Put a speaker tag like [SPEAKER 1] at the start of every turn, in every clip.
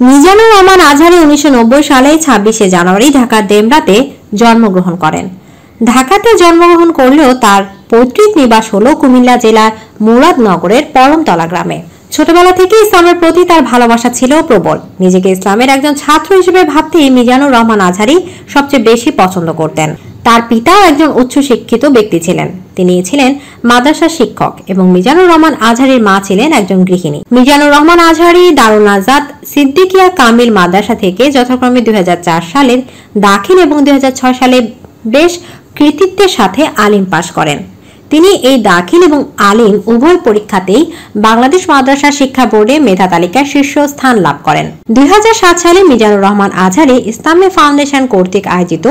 [SPEAKER 1] মিজানুর রহমান আজহারী 1990 সালে 26শে জানুয়ারি ঢাকার ডেমরাতে জন্মগ্রহণ করেন। ঢাকাতে জন্মগ্রহণ করলেও তার পৈতৃক নিবাস হল কুমিল্লা জেলার মুরাদনগরের পরমতলা গ্রামে। ছোটবেলা থেকে ইসলামের প্রতি তার ভালোবাসা ছিল প্রবল। নিজেকে ইসলামের একজন ছাত্র হিসেবে ভাবতেই মিজানুর রহমান আজহারী সবচেয়ে বেশি পছন্দ করতেন। তার পিতাও একজন উচ্চ শিক্ষিত ব্যক্তি ছিলেন। তিনি ছিলেন মাদ্রাসা শিক্ষক এবং মিজানুর রহমান আজহারীর মা ছিলেন একজন গৃহিণী। মিজানুর রহমান আজহারী দারুল নাজাত সিদ্দিকিয়া কামিল মাদ্রাসা থেকে যথাক্রমে 2004 সালে দাখিল এবং 2006 সালে বেশ কৃতিত্বের সাথে আলিম পাশ করেন। তিনি এই দাখিল এবং আলিম উভয় পরীক্ষাতেই বাংলাদেশ মাদ্রাসা শিক্ষা বোর্ডে মেধা তালিকায় শীর্ষ স্থান লাভ করেন। 2007 সালে মিজানুর রহমান আজহারী ইসলামী ফাউন্ডেশন কর্তৃক আয়োজিত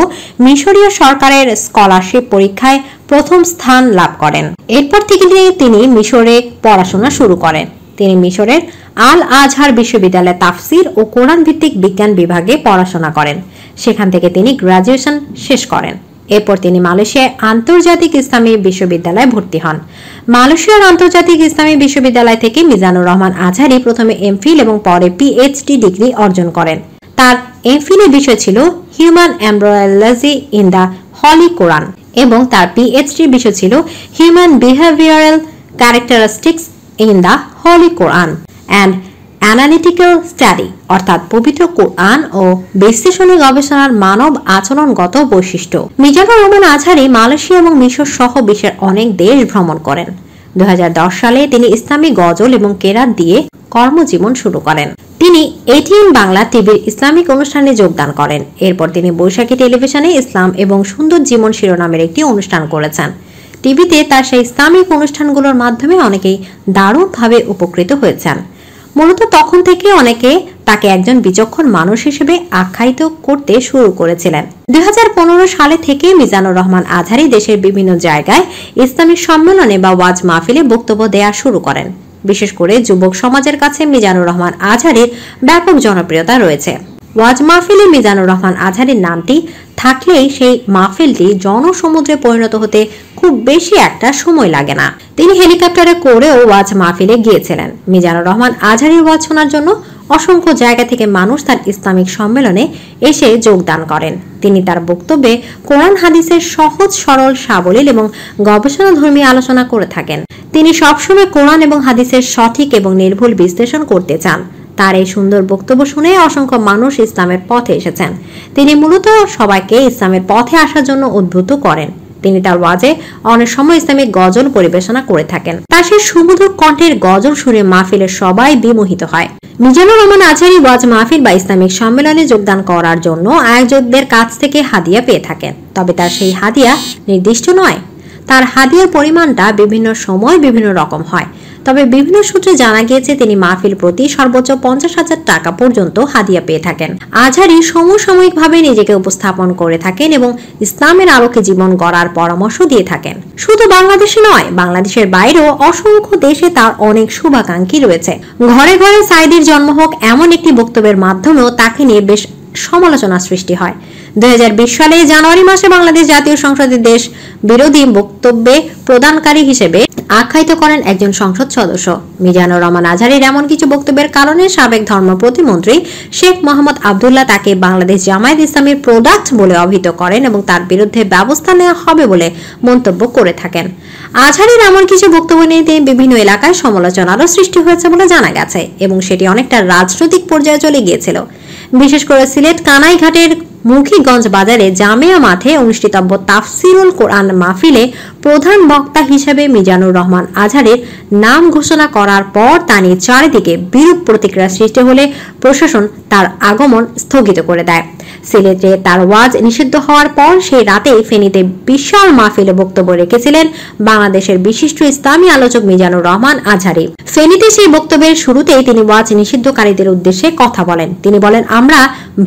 [SPEAKER 1] মিশরীয় সরকারের স্কলারশিপ পরীক্ষায় প্রথম স্থান লাভ করেন। এরপর থেকে তিনি মিশরে পড়াশোনা শুরু করেন। তিনি মিশরের আল আজহার বিশ্ববিদ্যালয়ে তাফসির ও কোরআন ভিত্তিক বিজ্ঞান বিভাগে পড়াশোনা করেন। সেখান থেকে তিনি গ্রাজুয়েশন শেষ করেন। এরপর তিনি মালয়েশিয়ায় আন্তর্জাতিক ইসলামী বিশ্ববিদ্যালয়ে ভর্তি হন। মালয়েশিয়ার আন্তর্জাতিক ইসলামী বিশ্ববিদ্যালয় থেকে মিজানুর রহমান আজহারী প্রথমে এমফিল এবং পরে পিএইচডি ডিগ্রি অর্জন করেন। তার এমফিলের বিষয় ছিল human embryology in the holy Quran এবং তার পিএইচডি বিষয় ছিল human behavioural characteristics in the holy Quran and analytical study, অর্থাৎ পবিত্র কোরআন ও বিশ্লেষণী গবেষণার মানব আচরণগত বৈশিষ্ট্য। মিজানুর রহমান আজহারী মালয়েশিয়া এবং মিশর সহ বিশ্বের অনেক দেশ ভ্রমণ করেন। 2010 সালে তিনি ইসলামী গজল এবং কেরাত দিয়ে কর্মজীবন শুরু করেন। তিনি এটিএন বাংলা টিভির ইসলামিক অনুষ্ঠানে যোগদান করেন। এরপর তিনি বৈশাখী টেলিভিশনে ইসলাম এবং সুন্দর জীবন শিরোনামের একটি অনুষ্ঠান করেছেন। টিভিতে তার সেই ইসলামিক অনুষ্ঠানগুলোর মাধ্যমে অনেকেই দারুণভাবে উপকৃত হয়েছেন। মূলত তখন থেকে অনেকে তাকে একজন বিচক্ষণ মানুষ হিসেবে আখ্যায়িত করতে শুরু করেছিলেন। 2015 সালে থেকে মিজানুর রহমান আজহারী দেশের বিভিন্ন জায়গায় ইসলামী সম্মেলনে বা ওয়াজ মাহফিলে বক্তব্য দেয়া শুরু করেন। বিশেষ করে যুবক সমাজের কাছে মিজানুর রহমান আজহারীর ব্যাপক জনপ্রিয়তা রয়েছে। ওয়াজ মাহফিলে মিজানুর রহমান আজহারীর নামটি থাকলেই সেই মাহফিলটি জনসমুদ্রে পরিণত হতে খুব বেশি একটা সময় লাগে না। তিনি হেলিকপ্টারে করেও ওয়াজ মাহফিলে গিয়েছিলেন। মিজানুর রহমান আজহারীর ওয়াজ শোনার জন্য অসংখ্য জায়গা থেকে মানুষ তার ইসলামিক সম্মেলনে এসে যোগদান করেন। তিনি তার বক্তব্যে কোরআন হাদিসের সহজ সরল সাবলীল এবং গবেষণাধর্মী আলোচনা করে থাকেন। তিনি সবসময় কোরআন এবং হাদিসের সঠিক এবং নির্ভুল বিশ্লেষণ করতে চান। তার এই সুন্দর বক্তব্য শুনে অসংখ্য মানুষ ইসলামের পথে এসেছেন। তিনি মূলত সবাইকে ইসলামের পথে আসার জন্য উদ্বুদ্ধ করেন। তিনি তার ওয়াজে অনেক সময় ইসলামিক গজল পরিবেশনা করে থাকেন। তার সেই সুমধুর কণ্ঠের গজল শুনে মাহফিলের সবাই বিমোহিত হয়। মিজানুর রহমান আজহারী ওয়াজ মাহফিল বা ইসলামিক সম্মেলনে যোগদান করার জন্য আয়োজকদের কাছ থেকে হাদিয়া পেয়ে থাকেন। তবে তার সেই হাদিয়া নির্দিষ্ট নয়। তার হাদিয়ার পরিমাণটা বিভিন্ন সময় বিভিন্ন রকম হয়। তবে বিভিন্ন সূত্রে জানা গিয়েছে তিনি মাহফিল প্রতি সর্বোচ্চ 50,000 টাকা পর্যন্ত হাদিয়া পেয়ে থাকেন। আজহারী সমসাময়িকভাবে নিজেকে উপস্থাপন করে থাকেন এবং ইসলামের আলোকে জীবন গড়ার পরামর্শ দিয়ে থাকেন। শুধু বাংলাদেশে নয়, বাংলাদেশের বাইরেও অসংখ্য দেশে তার অনেক শুভাকাঙ্ক্ষী রয়েছে। ঘরে ঘরে সাইদির জন্ম হোক এমন একটি বক্তব্যের মাধ্যমেও তাকে নিয়ে বেশ সমালোচনা সৃষ্টি হয়। 2020 সালে জানুয়ারি মাসে বাংলাদেশ জাতীয় সংসদের দেশ বিরোধী বক্তব্যে প্রদানকারী হিসেবে আখ্যায়িত করেন একজন সংসদ সদস্য। মিজানুর রহমান আজহারীর এমন কিছু বক্তব্যের কারণে সাবেক ধর্ম প্রতিমন্ত্রী শেখ মোহাম্মদ আব্দুল্লাহ তাকে বাংলাদেশ জামায়াত ইসলামীর প্রোডাক্ট বলে অভিহিত করেন এবং তার বিরুদ্ধে ব্যবস্থা নেওয়া হবে বলে মন্তব্য করে থাকেন। আজহারীর এমন কিছু বক্তব্য নিয়ে তিনি বিভিন্ন এলাকায় সমালোচনারও সৃষ্টি হয়েছে বলে জানা গেছে এবং সেটি অনেকটা রাজনৈতিক পর্যায়ে চলে গিয়েছিল। বিশেষ করে সিলেট কানাইঘাটের মুখিগঞ্জ বাজারে জামিয়া মাঠে অনুষ্ঠিতব্য তাফসিরুল কোরআন মাহফিলে প্রধান বক্তা হিসেবে মিজানুর রহমান আজহারীর নাম ঘোষণা করার পর তা নিয়ে চারিদিকে বিরূপ প্রতিক্রিয়া সৃষ্টি হলে প্রশাসন তার আগমন স্থগিত করে দেয়। সিলেটে তার ওয়াজ নিষিদ্ধ হওয়ার পর সেই রাতেই ফেনীতে বিশাল মাহফিলে বক্তব্য রেখেছিলেন বাংলাদেশের বিশিষ্ট ইসলামী আলোচক মিজানুর রহমান আজহারী। ফেনীতে সেই বক্তব্যের শুরুতেই তিনি ওয়াজ নিষিদ্ধকারীদের উদ্দেশ্যে কথা বলেন। তিনি বলেন, আমরা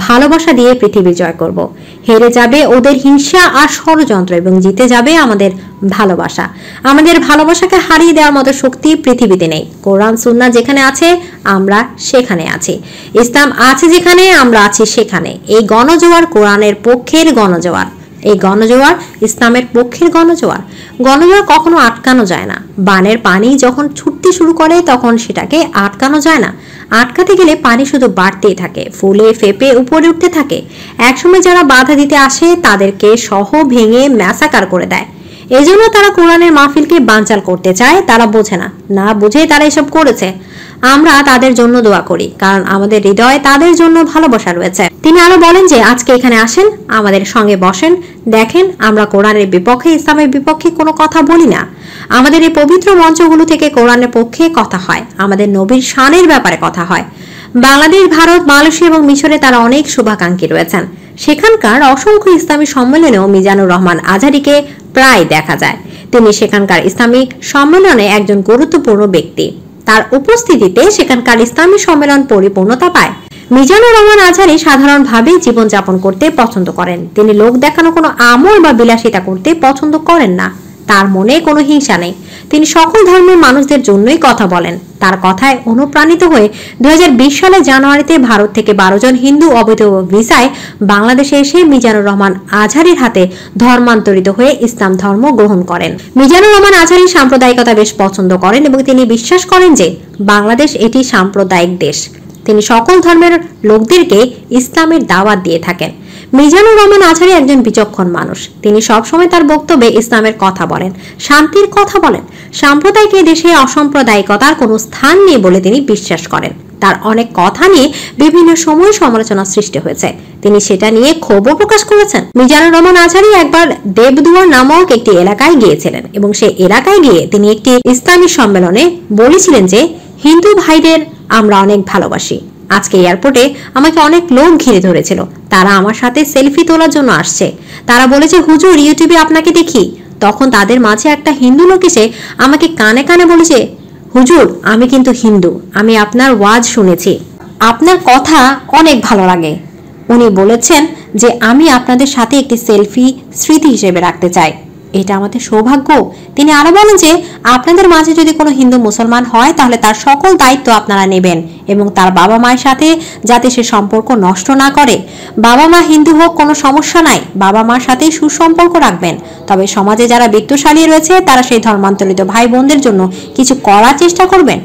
[SPEAKER 1] ভালোবাসা দিয়ে পৃথিবী জয় করব। হেরে যাবে ওদের হিংসা আর ষড়যন্ত্র এবং জিতে যাবে আমাদের ভালোবাসা। আমাদের ভালোবাসাকে হারিয়ে দেওয়ার মতো শক্তি পৃথিবীতে নেই। কোরআন সুন্নাহ যেখানে আছে আমরা সেখানে আছি। ইসলাম আছে যেখানে আমরা আছি সেখানে। এই গণজোয়ার কোরআনের পক্ষের গণজোয়ার। এই গণজোয়ার ইসলামের পক্ষের গণজোয়ার। গণজোয়ার কখনো আটকানো যায় না। বানের পানি যখন ছুটতে শুরু করে তখন সেটাকে আটকানো যায় না। আটকাতে গেলে পানি শুধু বাড়তেই থাকে, ফুলে ফেপে উপরে উঠতে থাকে। একসময় যারা বাধা দিতে আসে তাদেরকে সহ ভেঙে ম্যাসাকার করে দেয়। এজন্য তারা কোরআনের মাহফিলকে বানচাল করতে চায়। তারা বোঝে না, না বুঝে তারা এসব করেছে। আমরা তাদের জন্য দোয়া করি, কারণ আমাদের হৃদয়ে তাদের জন্য ভালোবাসা রয়েছে। তিনি আরো বলেন যে আজকে এখানে আসেন, আমাদের সঙ্গে বসেন, দেখেন আমরা কোরআনের বিপক্ষে, ইসলামের বিপক্ষে কোনো কথা বলি না। আমাদের এই পবিত্র মঞ্চগুলো থেকে কোরআনের পক্ষে কথা হয়, আমাদের নবীর শানের ব্যাপারে কথা হয়। বাংলাদেশ, ভারত, মালয়েশিয়া এবং মিশরে তারা অনেক শুভাকাঙ্ক্ষী রয়েছেন। সেখানকার অসংখ্য ইসলামী সম্মেলনেও মিজানুর রহমান আজহারীকে প্রায় দেখা যায়। তিনি সেখানকার ইসলামী সম্মেলনে একজন গুরুত্বপূর্ণ ব্যক্তি। তার উপস্থিতিতে সেখানকার ইসলামী সম্মেলন পরিপূর্ণতা পায়। মিজানুর রহমান আজহারী সাধারণভাবে জীবনযাপন করতে পছন্দ করেন। তিনি লোক দেখানো কোনো আমল বা বিলাসিতা করতে পছন্দ করেন না। তার মনে কোনো হিংসা নেই। তিনি সকল ধর্মের মানুষদের জন্যই কথা বলেন। তার কথায় অনুপ্রাণিত হয়ে 2020 সালে জানুয়ারিতে ভারত থেকে 12 জন হিন্দু অবৈধ ভিসায় বাংলাদেশে এসে মিজানুর রহমান আজহারীর হাতে ধর্মান্তরিত হয়ে ইসলাম ধর্ম গ্রহণ করেন। মিজানুর রহমান আজহারী সাম্প্রদায়িকতা বেশ পছন্দ করেন এবং তিনি বিশ্বাস করেন যে বাংলাদেশ এটি সাম্প্রদায়িক দেশ। তিনি সকল ধর্মের লোকদেরকে ইসলামের দাওয়াত দিয়ে থাকেন। মিজানুর রহমান আজহারী একজন বিচক্ষণ মানুষ। তিনি সবসময় তার বক্তব্যে ইসলামের কথা বলেন, শান্তির কথা বলেন। সাম্প্রদায়িক দেশে অসাম্প্রদায়িকতার কোনো স্থান নেই বলে তিনি বিশ্বাস করেন। তার অনেক কথা নিয়ে বিভিন্ন সময় সমালোচনা সৃষ্টি হয়েছে। তিনি সেটা নিয়ে ক্ষোভও প্রকাশ করেছেন। মিজানুর রহমান আজহারী একবার দেবদুয়ার নামক একটি এলাকায় গিয়েছিলেন এবং সেই এলাকায় গিয়ে তিনি একটি ইসলামী সম্মেলনে বলেছিলেন যে হিন্দু ভাইদের আমরা অনেক ভালোবাসি। আজকে এয়ারপোর্টে আমাকে অনেক লোক ঘিরে ধরেছিল। তারা আমার সাথে সেলফি তোলার জন্য আসছে। তারা বলেছে, হুজুর ইউটিউবে আপনাকে দেখি। তখন তাদের মাঝে একটা হিন্দু লোক এসে আমাকে কানে কানে বলেছে, হুজুর আমি কিন্তু হিন্দু, আমি আপনার ওয়াজ শুনেছি, আপনার কথা অনেক ভালো লাগে। উনি বলেছেন যে আমি আপনাদের সাথে একটি সেলফি স্মৃতি হিসেবে রাখতে চাই, এটা আমাদের সৌভাগ্য। তিনি আরো বলেন যে আপনাদের মাঝে যদি কোনো হিন্দু মুসলমান হয় তাহলে তার সকল দায়িত্ব আপনারা নেবেন এবং তার বাবা মায়ের সাথে যাতে সে সম্পর্ক নষ্ট না করে। বাবা মা হিন্দু হোক কোনো সমস্যা নাই, বাবা মার সাথে সুসম্পর্ক রাখবেন। তবে সমাজে যারা বিত্তশালী রয়েছে তারা সেই ধর্মান্তরিত ভাই বোনদের জন্য কিছু করার চেষ্টা করবেন।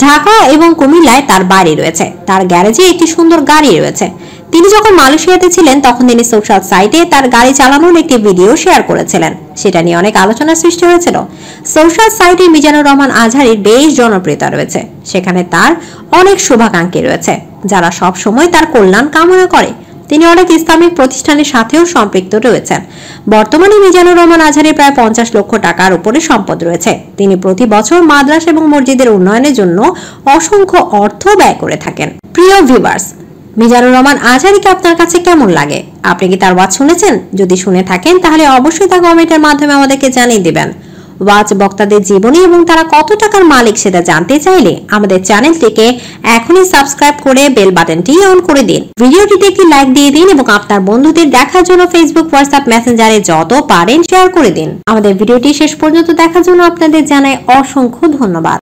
[SPEAKER 1] ঢাকা এবং কুমিল্লায় তার বাড়ি রয়েছে। তার গ্যারেজে একটি সুন্দর গাড়ি রয়েছে। তিনি যখন মালয়েশিয়াতে ছিলেন তখন তিনি সোশ্যাল সাইটে তার গাড়ি চালানোর একটি ভিডিও শেয়ার করেছিলেন। সেটা নিয়ে অনেক আলোচনার সৃষ্টি হয়েছিল। সোশ্যাল সাইটে মিজানুর রহমান আজহারীর বেশ জনপ্রিয়তা রয়েছে। সেখানে তার অনেক শুভাকাঙ্ক্ষী রয়েছে যারা সব সময় তার কল্যাণ কামনা করে। তিনি অনেক ইসলামিক প্রতিষ্ঠানের সাথেও সম্পৃক্ত রয়েছেন। বর্তমানে মিজানুর রহমান আজহারীর প্রায় 50 লক্ষ টাকার উপরে সম্পদ রয়েছে। তিনি প্রতি বছর মাদ্রাসা এবং মসজিদের উন্নয়নের জন্য অসংখ্য অর্থ ব্যয় করে থাকেন। প্রিয় ভিউয়ার্স, মিজানুর রহমান আজহারীকে আপনার কাছে কেমন লাগে? আপনি কি তার ওয়াজ শুনেছেন? যদি শুনে থাকেন তাহলে অবশ্যই তা কমেন্টের মাধ্যমে আমাদেরকে জানিয়ে দিবেন। ওয়াজ বক্তাদের জীবনী এবং তারা কত টাকার মালিক সেটা জানতে চাইলে আমাদের চ্যানেলটিকে এখনই সাবস্ক্রাইব করে বেল বাটনটি অন করে দিন। ভিডিওটিতে একটি লাইক দিয়ে দিন এবং আপনার বন্ধুদের দেখার জন্য ফেসবুক, হোয়াটসঅ্যাপ, মেসেঞ্জারে যত পারেন শেয়ার করে দিন। আমাদের ভিডিওটি শেষ পর্যন্ত দেখার জন্য আপনাদের জানাই অসংখ্য ধন্যবাদ।